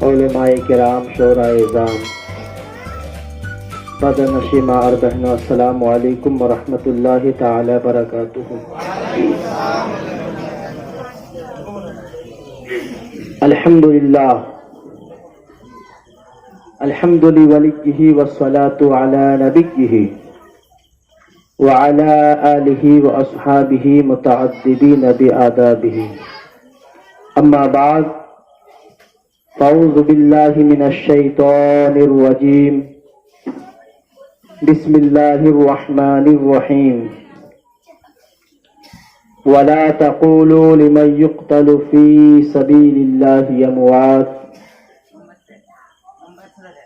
علماء کرام، شورا اعظام، بدر نشیمہ اردہن، السلام علیکم ورحمۃ اللہ تعالی وبرکاتہ۔ الحمدللہ الحمد لولیہ والصلاة علی نبیہ وعلى آلہ واصحابہ متعددین بآدابہ، اما بعد، فاعوذ باللہ من الشیطان الرجیم، بسم اللہ الرحمن الرحیم، ولا تقولوا لمن يقتل في سبيل الله اموات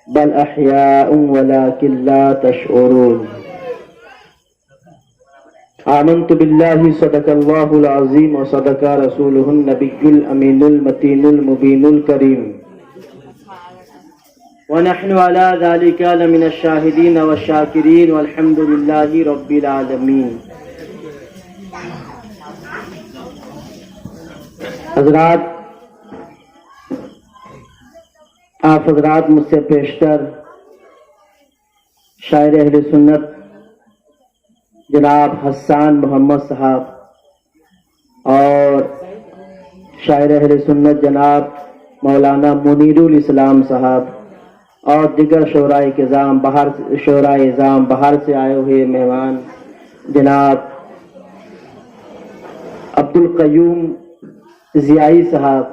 بل احیاء ولكن لا تشعرون۔ آمنت باللہ صدق اللہ العظیم وصدق رسولہ النبی الامین المتین المبین الکریم، ونحن على ذلك لمن الشاہدین والشاکرین والحمد للہ رب العالمین۔ حضرات، آپ حضرات مجھ سے پیشتر شاعر اہل سنت جناب حسان محمد صاحب اور شاعر اہل سنت جناب مولانا منیر الاسلام صاحب اور دیگر شعراء اعظام باہر سے آئے ہوئے مہمان جناب عبد القیوم ضیائی صاحب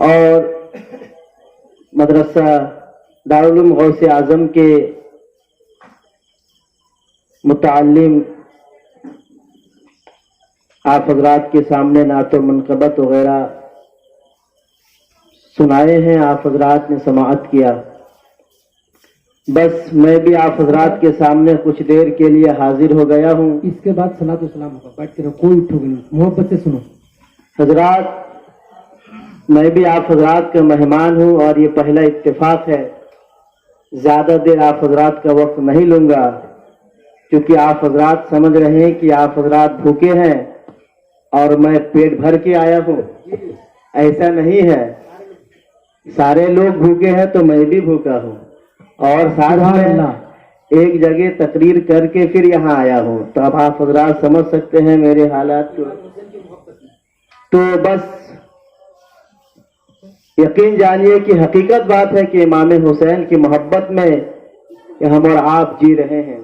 اور مدرسہ دارالعلوم غوث اعظم کے متعلم، آپ حضرات کے سامنے نعت و منقبت وغیرہ سنائے ہیں، آپ حضرات نے سماعت کیا۔ بس میں بھی آپ حضرات کے سامنے کچھ دیر کے لیے حاضر ہو گیا ہوں۔ اس کے بعد صلاۃ و سلام ہوگا، بیٹھ کے رہو، کوئی اٹھو گے نہیں، محبت سے سنو۔ حضرات، میں بھی آپ حضرات کا مہمان ہوں اور یہ پہلا اتفاق ہے، زیادہ دیر آپ حضرات کا وقت نہیں لوں گا، کیونکہ آپ حضرات سمجھ رہے ہیں کہ آپ حضرات بھوکے ہیں اور میں پیٹ بھر کے آیا ہوں۔ ایسا نہیں ہے، سارے لوگ بھوکے ہیں تو میں بھی بھوکا ہوں، اور ساتھ میں ایک جگہ تقریر کر کے پھر یہاں آیا ہوں، تو اب آپ حضرات سمجھ سکتے ہیں میرے حالات کو۔ تو بس یقین جانیے کہ حقیقت بات ہے کہ امام حسین کی محبت میں ہم اور آپ جی رہے ہیں۔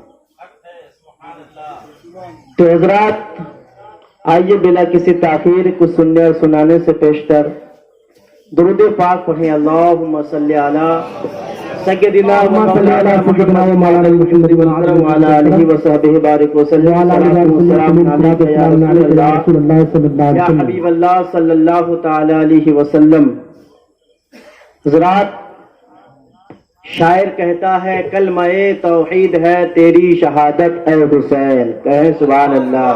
تو حضرات، آئیے بلا کسی تاخیر کچھ سننے اور سنانے سے پیشتر درود پاک پڑھیں۔ اللہم صلی علی سیدنا مولانا محمد وعلی آلہ وصحبہ بارک وسلم، یا حبیب اللہ صلی اللہ تعالی علیہ وسلم۔ حضرات، شاعر کہتا ہے کلمہ توحید ہے تیری شہادت اے حسین، کہیں سبحان اللہ۔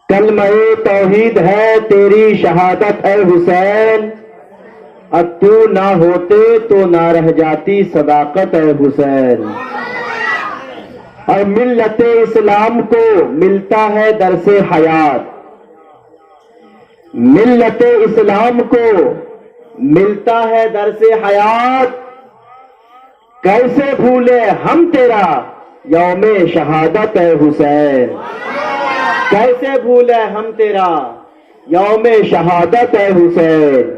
کلمہ توحید ہے تیری شہادت اے حسین، اب تو نہ ہوتے تو نہ رہ جاتی صداقت اے حسین، اور ملت اسلام کو ملتا ہے درس حیات، ملت اسلام کو ملتا ہے درس حیات، کیسے بھولے ہم تیرا یوم شہادت اے حسین، کیسے بھولے ہم تیرا یوم شہادت اے حسین،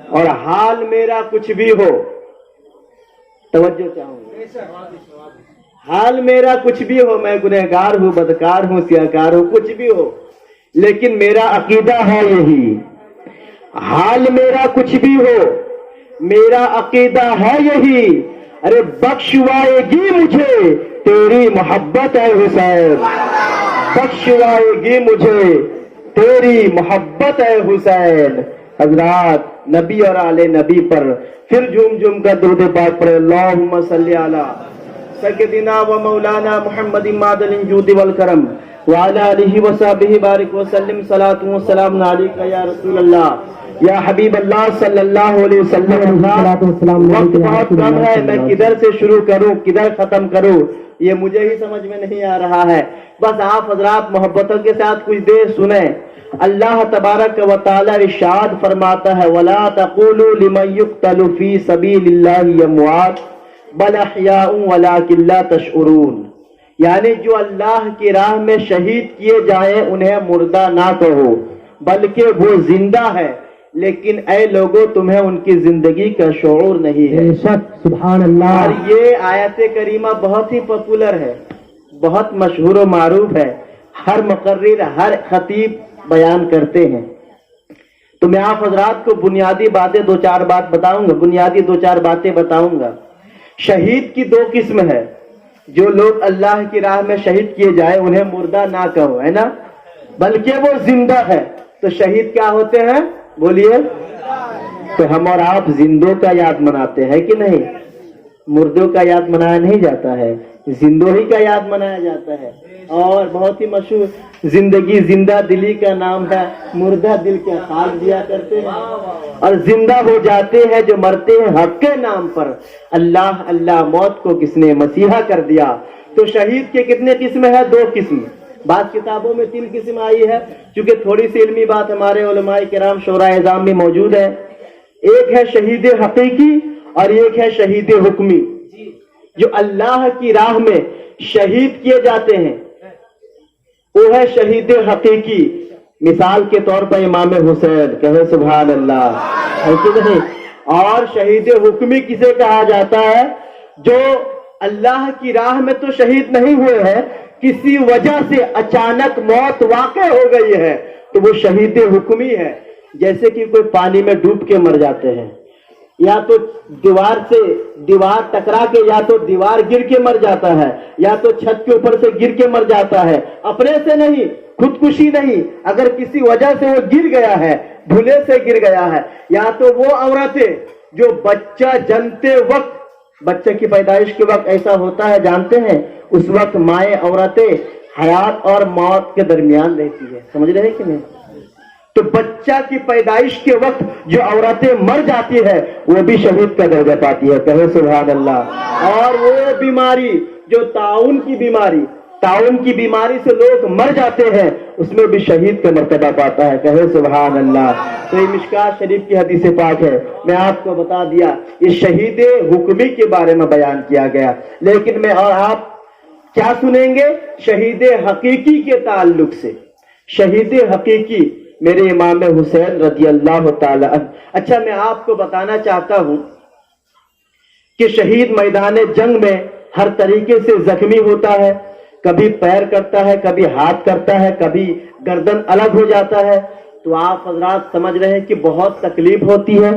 اور حال میرا کچھ بھی ہو، توجہ چاہوں، حال میرا کچھ بھی ہو، میں گنہگار ہوں، بدکار ہوں، سیاہکار ہوں، کچھ بھی ہو، لیکن میرا عقیدہ ہے یہی، حال میرا کچھ بھی ہو میرا عقیدہ ہے یہی، ارے بخشوائے گی مجھے تیری محبت اے حسین، بخشوائے گی مجھے تیری محبت اے حسین۔ حضرات، نبی اور آل نبی پر پھر جھوم جھوم کر درود پاک پڑھے۔ اللہم صلی علی سیدنا و مولانا محمد معدن الجود والکرم وعلی آلہ وصحبہ بارک وسلم، صلاۃ و سلام علیک یا رسول اللہ یا حبیب اللہ صلی اللہ علیہ وسلم۔ وقت بہت کم ہے، میں کدھر سے شروع کروں کدھر ختم کروں یہ مجھے ہی سمجھ میں نہیں آ رہا ہے۔ بس آپ حضرات محبتوں کے ساتھ کچھ دیر سنیں اللہ تبارک و تعالی ارشاد فرماتا ہے وَلَا تَقُولُوا لِمَن يُقْتَلُ فِي سَبِيلِ اللَّهِ أَمْوَاتٌ بَلْ أَحْيَاءٌ وَلَٰكِن لَّا تَشْعُرُونَ، یعنی جو اللہ کی راہ میں شہید کیے جائیں انہیں مردہ نہ کہو بلکہ وہ زندہ ہے، لیکن اے لوگوں تمہیں ان کی زندگی کا شعور نہیں ہے۔ بے شک، سبحان اللہ۔ اور یہ آیت کریمہ بہت ہی پاپولر ہے، بہت مشہور و معروف ہے، ہر مقرر ہر خطیب بیان کرتے ہیں۔ تو میں آپ حضرات کو بنیادی باتیں دو چار باتیں بتاؤں گا۔ شہید کی دو قسم ہے، جو لوگ اللہ کی راہ میں شہید کیے جائے انہیں مردہ نہ کہو، ہے نا، بلکہ وہ زندہ ہے۔ تو شہید کیا ہوتے ہیں بولیے؟ تو ہم اور آپ زندوں کا یاد مناتے ہیں کہ نہیں؟ مردوں کا یاد منایا نہیں جاتا ہے، زندوں ہی کا یاد منایا جاتا ہے۔ اور بہت ہی مشہور زندگی زندہ دلی کا نام ہے، مردہ دل کے خاک دیا کرتے ہیں، اور زندہ ہو جاتے ہیں جو مرتے ہیں حق کے نام پر۔ اللہ اللہ، موت کو کس نے مسیحا کر دیا۔ تو شہید کے کتنے قسم ہے؟ دو قسم۔ بعض کتابوں میں 3 قسم آئی ہے، چونکہ تھوڑی سی علمی بات ہمارے علماء کرام شورا اعظام میں موجود ہے۔ ایک ہے شہید حقیقی اور ایک ہے شہید حکمی۔ جو اللہ کی راہ میں شہید کیے جاتے ہیں وہ ہے شہید حقیقی۔ مثال کے طور پر امام حسین، کہے سبحان اللہ، ہے کہ نہیں؟ اور شہید حکمی کسے کہا جاتا ہے؟ جو اللہ کی راہ میں تو شہید نہیں ہوئے ہیں، کسی وجہ سے اچانک موت واقع ہو گئی ہے تو وہ شہید حکمی ہے۔ جیسے کہ کوئی پانی میں ڈوب کے مر جاتے ہیں، یا تو دیوار ٹکرا کے، یا تو دیوار گر کے مر جاتا ہے، یا تو چھت کے اوپر سے گر کے مر جاتا ہے، اپنے سے نہیں، خودکشی نہیں، اگر کسی وجہ سے وہ گر گیا ہے، بھولے سے گر گیا ہے۔ یا تو وہ عورتیں جو بچہ جنتے وقت، بچے کی پیدائش کے وقت ایسا ہوتا ہے جانتے ہیں، اس وقت مائیں عورتیں حیات اور موت کے درمیان رہتی ہے، سمجھ رہے کہ نہیں؟ تو بچہ کی پیدائش کے وقت جو عورتیں مر جاتی ہے وہ بھی شہید کا درجہ پاتی ہے، کہے سبحان اللہ۔ اور وہ بیماری جو طاعون کی بیماری سے لوگ مر جاتے ہیں اس میں بھی شہید کا مرتبہ پاتا ہے، کہے سبحان اللہ۔ تو یہ مشکات شریف کی حدیث پاک ہے، میں آپ کو بتا دیا یہ شہید حکمی کے بارے میں بیان کیا گیا، لیکن میں اور آپ کیا سنیں گے شہید حقیقی کے تعلق سے؟ شہید حقیقی میرے امام حسین رضی اللہ تعالی عنہ۔ اچھا، میں آپ کو بتانا چاہتا ہوں کہ شہید میدان جنگ میں ہر طریقے سے زخمی ہوتا ہے، کبھی پیر کرتا ہے، کبھی ہاتھ کرتا ہے، کبھی گردن الگ ہو جاتا ہے۔ تو آپ حضرات سمجھ رہے ہیں کہ بہت تکلیف ہوتی ہے،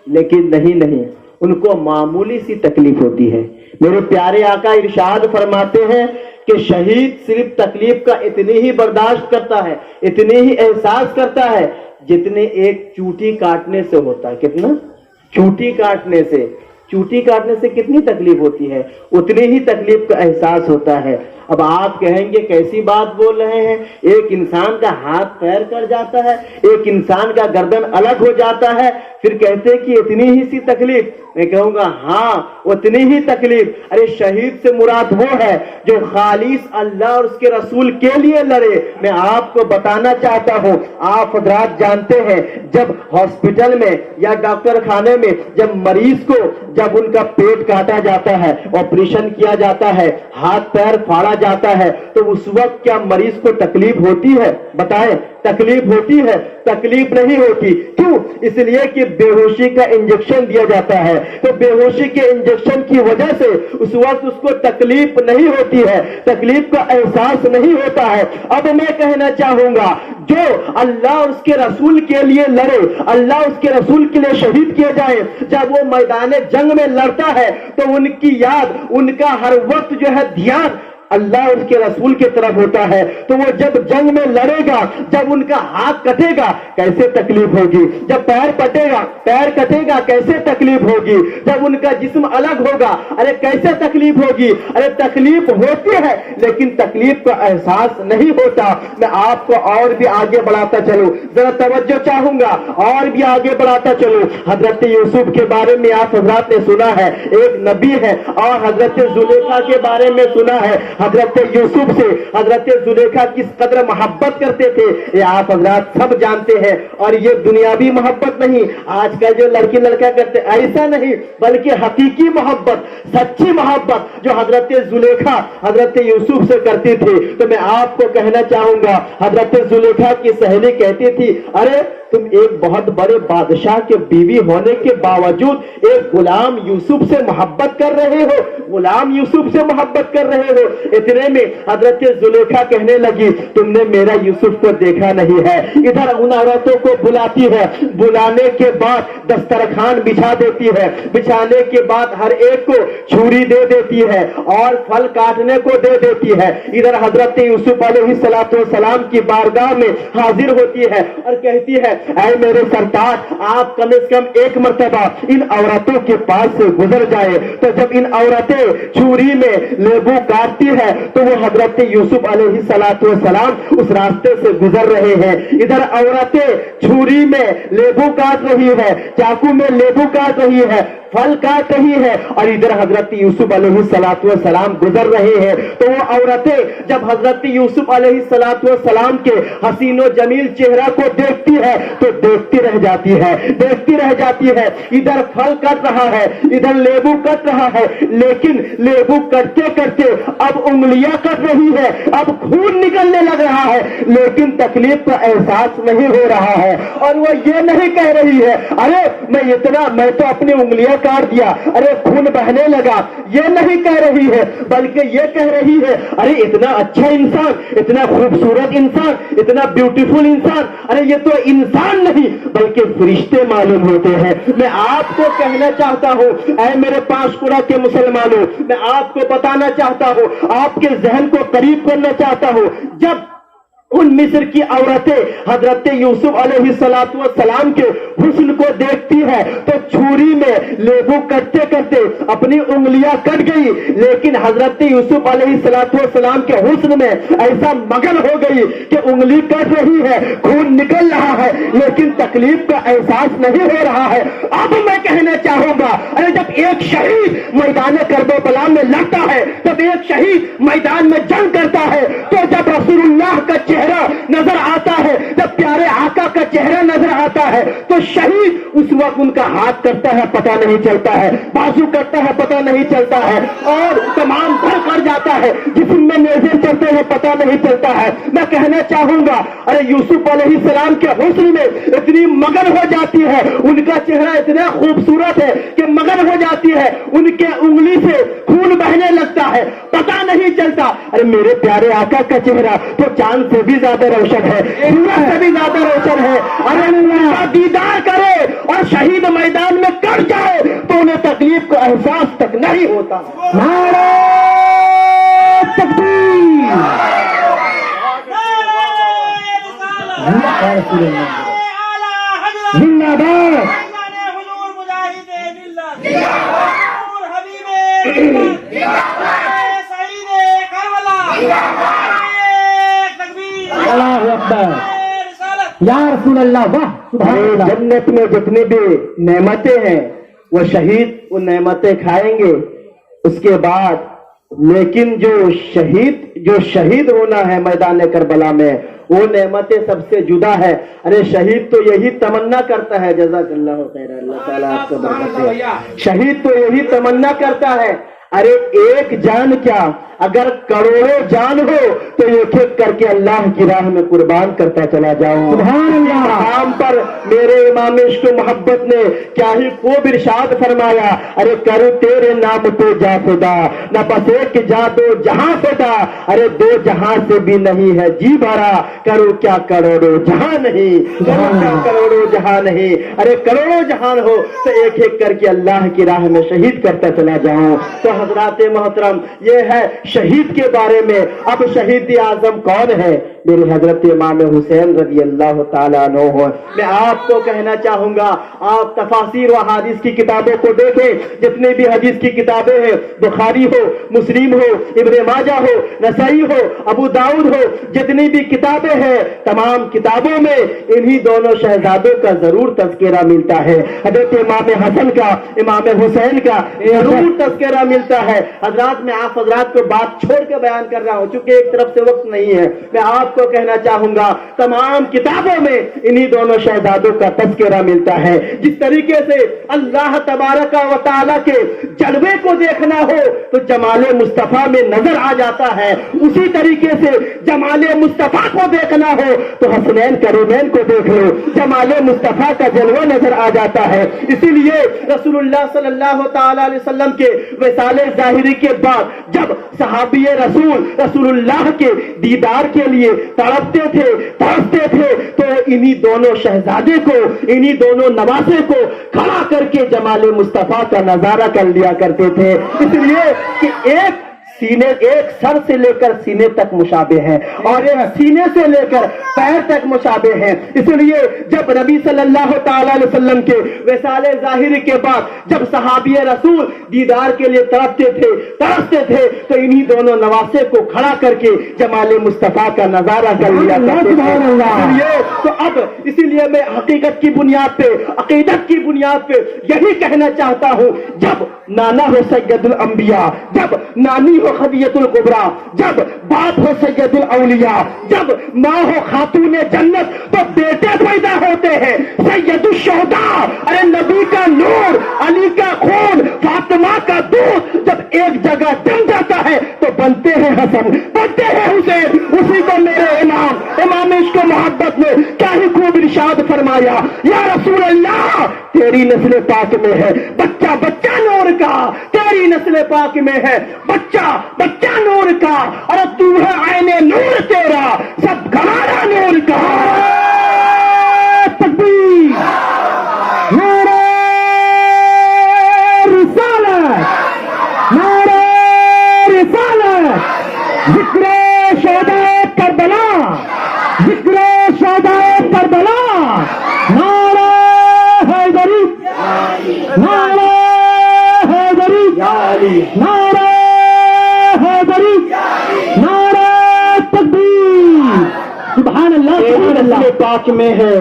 لیکن نہیں، ان کو معمولی سی تکلیف ہوتی ہے۔ میرے پیارے آقا ارشاد فرماتے ہیں کہ شہید صرف تکلیف کا اتنی ہی برداشت کرتا ہے، اتنی ہی احساس کرتا ہے جتنے ایک چوٹی کاٹنے سے ہوتا ہے۔ کتنا؟ چوٹی کاٹنے سے کتنی تکلیف ہوتی ہے، اتنی ہی تکلیف کا احساس ہوتا ہے۔ اب آپ کہیں گے کیسی بات بول رہے ہیں، ایک انسان کا ہاتھ پیر کٹ جاتا ہے، ایک انسان کا گردن الگ ہو جاتا ہے، پھر کہتے ہیں کہ اتنی ہی سی تکلیف؟ میں کہوں گا ہاں اتنی ہی تکلیف۔ ارے شہید سے مراد وہ ہے جو خالص اللہ اور اس کے رسول کے لیے لڑے۔ میں آپ کو بتانا چاہتا ہوں، آپ حضرات جانتے ہیں جب ہاسپٹل میں یا ڈاکٹر خانے میں جب مریض کو جب ان کا پیٹ کاٹا جاتا ہے، آپریشن کیا جاتا ہے، ہاتھ پیر پھاڑا جاتا ہے، تو اس وقت کیا مریض کو تکلیف ہوتی ہے؟ بتائیں، تکلیف ہوتی ہے؟ تکلیف نہیں ہوتی۔ کیوں؟ اس لیے کہ بے ہوشی کا انجیکشن دیا جاتا ہے، تو بے ہوشی کے انجیکشن کی وجہ سے اس وقت اس کو تکلیف نہیں ہوتی ہے، تکلیف کا احساس نہیں ہوتا ہے۔ اب میں کہنا چاہوں گا جو اللہ اور اس کے رسول کے لیے لڑے، اللہ اس کے رسول کے لیے شہید کیے جائے، جب وہ میدان جنگ میں لڑتا ہے تو ان کی یاد، ان کا ہر وقت جو ہے دھیان اللہ اور اس کے رسول کی طرف ہوتا ہے۔ تو وہ جب جنگ میں لڑے گا، جب ان کا ہاتھ کٹے گا کیسے تکلیف ہوگی، جب پیر کٹے گا کیسے تکلیف ہوگی، جب ان کا جسم الگ ہوگا ارے کیسے تکلیف ہوگی۔ ارے تکلیف ہوتی ہے لیکن تکلیف کا احساس نہیں ہوتا۔ میں آپ کو اور بھی آگے بڑھاتا چلوں، ذرا توجہ چاہوں گا، اور بھی آگے بڑھاتا چلوں۔ حضرت یوسف کے بارے میں آپ حضرات نے سنا ہے، ایک نبی ہے، اور حضرت زلیخا کے بارے میں سنا ہے۔ حضرت یوسف سے حضرت زلیخا کس قدر محبت کرتے تھے یہ آپ حضرات سب جانتے ہیں. اور یہ دنیاوی محبت نہیں, آج کل جو لڑکی لڑکا کرتے ایسا نہیں, بلکہ حقیقی محبت, سچی محبت جو حضرت زلیخا حضرت یوسف سے کرتی تھی. تو میں آپ کو کہنا چاہوں گا, حضرت زلیخا کی سہیلی کہتی تھی, ارے تم ایک بہت بڑے بادشاہ کے بیوی ہونے کے باوجود ایک غلام یوسف سے محبت کر رہے ہو, غلام یوسف سے محبت کر رہے ہو. اتنے میں حضرت زلیخا کہنے لگی, تم نے میرا یوسف کو دیکھا نہیں ہے. ادھر ان عورتوں کو بلاتی ہے, بلانے کے بعد دسترخوان بچھا دیتی ہے, بچھانے کے بعد ہر ایک کو چھری دے دیتی ہے اور پھل کاٹنے کو دے دیتی ہے. ادھر حضرت یوسف علیہ السلام کی بارگاہ میں حاضر ہوتی ہے اور کہتی ہے, اے میرے سرتاج, آپ کم از کم ایک مرتبہ ان عورتوں کے پاس سے گزر جائے. تو جب ان عورتیں چھری میں لیبو کاٹتی ہے تو وہ حضرت یوسف علیہ السلام اس راستے سے گزر رہے ہیں. ادھر عورتیں چھری میں لیبو کاٹ رہی ہے, چاقو میں لیبو کاٹ رہی ہے, پھل کاٹ رہی ہے, اور ادھر حضرت یوسف علیہ السلام گزر رہے ہیں. تو وہ عورتیں جب حضرت یوسف علیہ السلام کے حسین و جمیل چہرہ کو دیکھتی ہے تو دیکھتی رہ جاتی ہے, دیکھتی رہ جاتی ہے. ادھر پھل کٹ رہا ہے, ادھر لیبو کٹ رہا ہے, لیکن لیبو کٹتے کرتے اب انگلیاں کٹ رہی ہے, اب خون نکلنے لگ رہا ہے, لیکن تکلیف کا احساس نہیں ہو رہا ہے. اور وہ یہ نہیں کہہ رہی ہے, ارے میں تو اپنی انگلیاں کاٹ دیا, ارے خون بہنے لگا, یہ نہیں کہہ رہی ہے, بلکہ یہ کہہ رہی ہے, ارے اتنا اچھا انسان, اتنا خوبصورت انسان, اتنا بیوٹیفل انسان, ارے یہ تو انسان نہیں بلکہ فرشتے معلوم ہوتے ہیں. میں آپ کو کہنا چاہتا ہوں, اے میرے پانچکوڑا کے مسلمانوں, میں آپ کو بتانا چاہتا ہوں, آپ کے ذہن کو قریب کرنا چاہتا ہوں, جب ان مصر کی عورتیں حضرت یوسف علیہ السلام کے حسن کو دیکھتی ہے تو چھری میں لیبو کٹتے کرتے اپنی انگلیاں کٹ گئی, لیکن حضرت یوسف علیہ السلام کے حسن میں ایسا مگن ہو گئی کہ انگلی کٹ رہی ہے, خون نکل رہا ہے, لیکن تکلیف کا احساس نہیں ہو رہا ہے. اب میں کہنا چاہوں گا, ارے جب ایک شہید میدان کربلا میں لڑتا ہے, جب ایک شہید میدان میں جنگ کرتا ہے, تو جب رسول اللہ کا چہرہ نظر آتا ہے, جب پیارے آقا کا چہرہ نظر آتا ہے, تو شہید اس وقت ان کا ہاتھ کرتا ہے پتہ نہیں چلتا ہے, بازو کرتا ہے پتہ نہیں چلتا ہے, اور تمام بھر کر جاتا ہے, جسم میں نیزے چلتے ہیں پتہ نہیں چلتا ہے. میں کہنا چاہوں گا, ارے یوسف علیہ السلام کے حسن میں اتنی مگن ہو جاتی ہے, ان کا چہرہ اتنا خوبصورت ہے کہ مگن ہو جاتی ہے, ان کے انگلی سے خون بہنے لگتا ہے, پتہ نہیں چلتا. ارے میرے پیارے آقا کا چہرہ تو چاند سے بھی زیادہ روشن ہے, سورج سے بھی زیادہ روشن ہے. ارے اللہ کا دیدار کرے اور شہید میدان میں کٹ جائے تو انہیں تکلیف کا احساس تک نہیں ہوتا. نعرہ تکبیر, زندہ باد. اللہ اکبر, یا رسول اللہ, واہ سبحان اللہ. جنت میں جتنی بھی نعمتیں ہیں وہ شہید وہ نعمتیں کھائیں گے اس کے بعد, لیکن جو شہید ہونا ہے میدان کربلا میں وہ نعمتیں سب سے جدا ہے. ارے شہید تو یہی تمنا کرتا ہے, جزاک اللہ خیر, اللہ تعالیٰ آپ کو برکت دے. شہید تو یہی تمنا کرتا ہے, ارے ایک جان کیا اگر کروڑوں جان ہو تو ایک ایک کر کے اللہ کی راہ میں قربان کرتا چلا جاؤں. سبحان اللہ. نام پر میرے امام عشق و محبت نے کیا ہی خوب ارشاد فرمایا, ارے کرو تیرے نام پہ جا فدا, نہ بس ایک جا دو جہاں فدا, ارے دو جہاں سے بھی نہیں ہے جی بھرا, کرو کیا کروڑوں جہاں نہیں, کرو کیا کروڑوں جہاں نہیں. ارے کروڑوں جہان ہو تو ایک ایک کر کے اللہ کی راہ میں شہید کرتا چلا جاؤں. تو حضرات محترم, یہ ہے شہید کے بارے میں. اب شہید اعظم کون ہے میرے حضرت امام حسین رضی اللہ تعالیٰ عنہ ہو۔ میں آپ کو کہنا چاہوں گا، آپ تفاسیر و حدیث کی کتابوں کو دیکھیں، جتنے بھی حدیث کی کتابیں ہیں، بخاری ہو، مسلم ہو، ابن ماجہ ہو، نسائی ہو، ابو داؤد ہو، جتنی بھی کتابیں ہیں، تمام کتابوں میں انہی دونوں شہزادوں کا ضرور تذکرہ ملتا ہے۔ حضرت امام حسن کا، امام حسین کا ضرور تذکرہ ملتا ہے۔ حضرات میں آپ حضرات کو بات چھوڑ کے بیان کر رہا ہوں، چونکہ ایک طرف سے وقت نہیں ہے۔ میں آپ کو کہنا چاہوں گا، تمام کتابوں میں انہی دونوں شہزادوں کا تذکرہ ملتا ہے۔ جس طریقے سے اللہ تبارک و تعالیٰ کے جلوے کو دیکھنا ہو تو جمال مصطفیٰ میں نظر آ جاتا ہے، اسی طریقے سے جمال مصطفیٰ کو دیکھنا ہو تو حسنین کریمین کو دیکھ لو، جمال مصطفیٰ کا جلوہ نظر آ جاتا ہے۔ اسی لیے رسول اللہ صلی اللہ تعالی علیہ وسلم کے وصال ظاہری کے بعد جب صحابی رسول اللہ کے دیدار کے لیے تڑپتے تھے، ترستے تھے، تو انہی دونوں شہزادے کو، انہی دونوں نواسے کو کھڑا کر کے جمال مصطفیٰ کا نظارہ کر لیا کرتے تھے، اس لیے کہ ایک سر سے لے کر سینے تک مشابہ ہے اور ایک سینے سے لے کر پیر تک مشابہ ہے۔ اس لیے جب نبی صلی اللہ تعالی علیہ وسلم کے وصال ظاہری کے بعد جب صحابی رسول دیدار کے لیے تڑپتے تھے، ترستے تھے، تو انہی دونوں نواسے کو کھڑا کر کے جمال مصطفیٰ کا نظارہ کر لیا کرتے تھے۔ اسی لیے میں حقیقت کی بنیاد پہ، عقیدت کی بنیاد پہ یہی کہنا چاہتا ہوں، جب نانا ہو سید الانبیاء، جب نانی ہو خدیجۃ الکبریٰ، جب باپ ہو سید الاولیاء، جب ماں ہو خاتون جنت، تو بیٹے پیدا ہوتے ہیں سید الشہداء۔ ارے نبی کا نور، علی کا خون، فاطمہ کا دودھ جب ایک جگہ جم جاتا ہے تو بنتے ہیں حسن، بنتے ہیں حسین۔ اسی کو میرے امام عشق و محبت نے کیا ہی خوب ارشاد فرمایا، یا رسول اللہ تیری نسل پاک میں ہے بچہ بچہ نور کا، تیری نسل پاک میں ہے بچہ بچہ نور کا، اور تو ہے عین نور تیرا، سب گھرانہ نور کا۔ تکبیر، نعرہ رسالت، نعرہ رسالت، ذکر شہداء کربلا، ذکر شہداء کربلا، نعرہ حیدری، نعرہ حیدری، نعرہ حیدری، نعرہ تکبیر۔ سبحان اللہ، سبحان اللہ۔ پاک میں ہے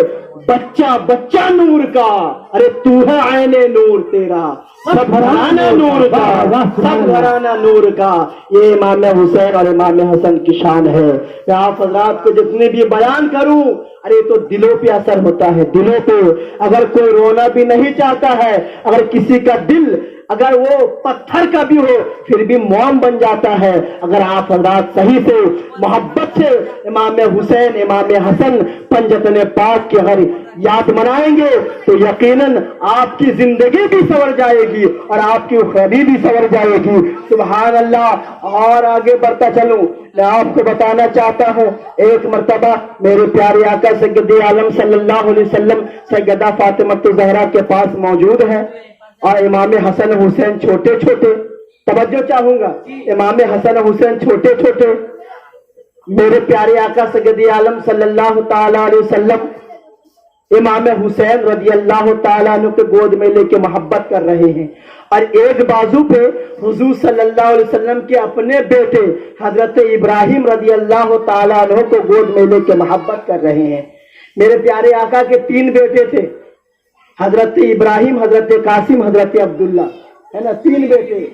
بچہ بچہ نور کا، ارے تو ہے عین نور تیرا، سب گھرانہ نور کا، سب گھرانہ نور کا۔ یہ امام حسین اور امام حسن کی شان ہے۔ میں آپ حضرات کو جتنے بھی بیان کروں، ارے تو دلوں پہ اثر ہوتا ہے، دلوں پہ۔ اگر کوئی رونا بھی نہیں چاہتا ہے، اگر کسی کا دل اگر وہ پتھر کا بھی ہو پھر بھی موم بن جاتا ہے۔ اگر آپ حضرات صحیح سے محبت سے امام حسین امام حسن پنجتن پاک کی اگر یاد منائیں گے تو یقیناً آپ کی زندگی بھی سنور جائے گی اور آپ کی خوابی بھی سنور جائے گی۔ سبحان اللہ۔ اور آگے بڑھتا چلوں، میں آپ کو بتانا چاہتا ہوں، ایک مرتبہ میرے پیارے آقا سید عالم صلی اللہ علیہ وسلم سیدہ فاطمہ الزہرا کے پاس موجود ہے اور امام حسن حسین چھوٹے چھوٹے، توجہ چاہوں گا، امام حسن حسین چھوٹے چھوٹے، میرے پیارے آقا سید عالم صلی اللہ تعالی علیہ وسلم امام حسین رضی اللہ تعالیٰ عنہ کے گود میں لے کے محبت کر رہے ہیں، اور ایک بازو پہ حضور صلی اللہ علیہ وسلم کے اپنے بیٹے حضرت ابراہیم رضی اللہ تعالیٰ عنہ کو گود میں لے کے محبت کر رہے ہیں۔ میرے پیارے آقا کے 3 بیٹے تھے، حضرت ابراہیم، حضرت قاسم، حضرت عبداللہ، ہے نا، 3 بیٹے۔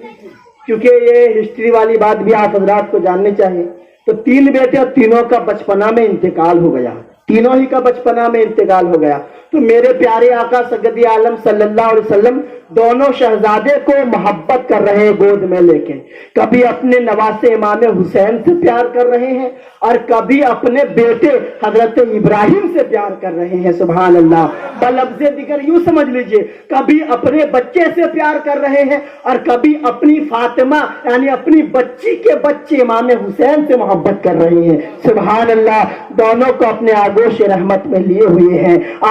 کیونکہ یہ ہسٹری والی بات بھی آپ حضرات کو جاننی چاہیے، تو 3 بیٹے اور تینوں کا بچپنا میں انتقال ہو گیا، تینوں ہی کا بچپنا میں انتقال ہو گیا۔ تو میرے پیارے آقا سید عالم صلی اللہ علیہ وسلم دونوں شہزادے کو محبت کر رہے ہیں گود میں لے کے، کبھی اپنے نواسے امام حسین سے پیار کر رہے ہیں اور کبھی اپنے بیٹے حضرت ابراہیم سے پیار کر رہے ہیں۔ سبحان اللہ۔ بلفظ دیگر یوں سمجھ لیجئے، کبھی اپنے بچے سے پیار کر رہے ہیں اور کبھی اپنی فاطمہ یعنی اپنی بچی کے بچے امام حسین سے محبت کر رہے ہیں۔ سبحان اللہ۔ دونوں کو اپنے آغوش رحمت میں لیے ہوئے ہیں،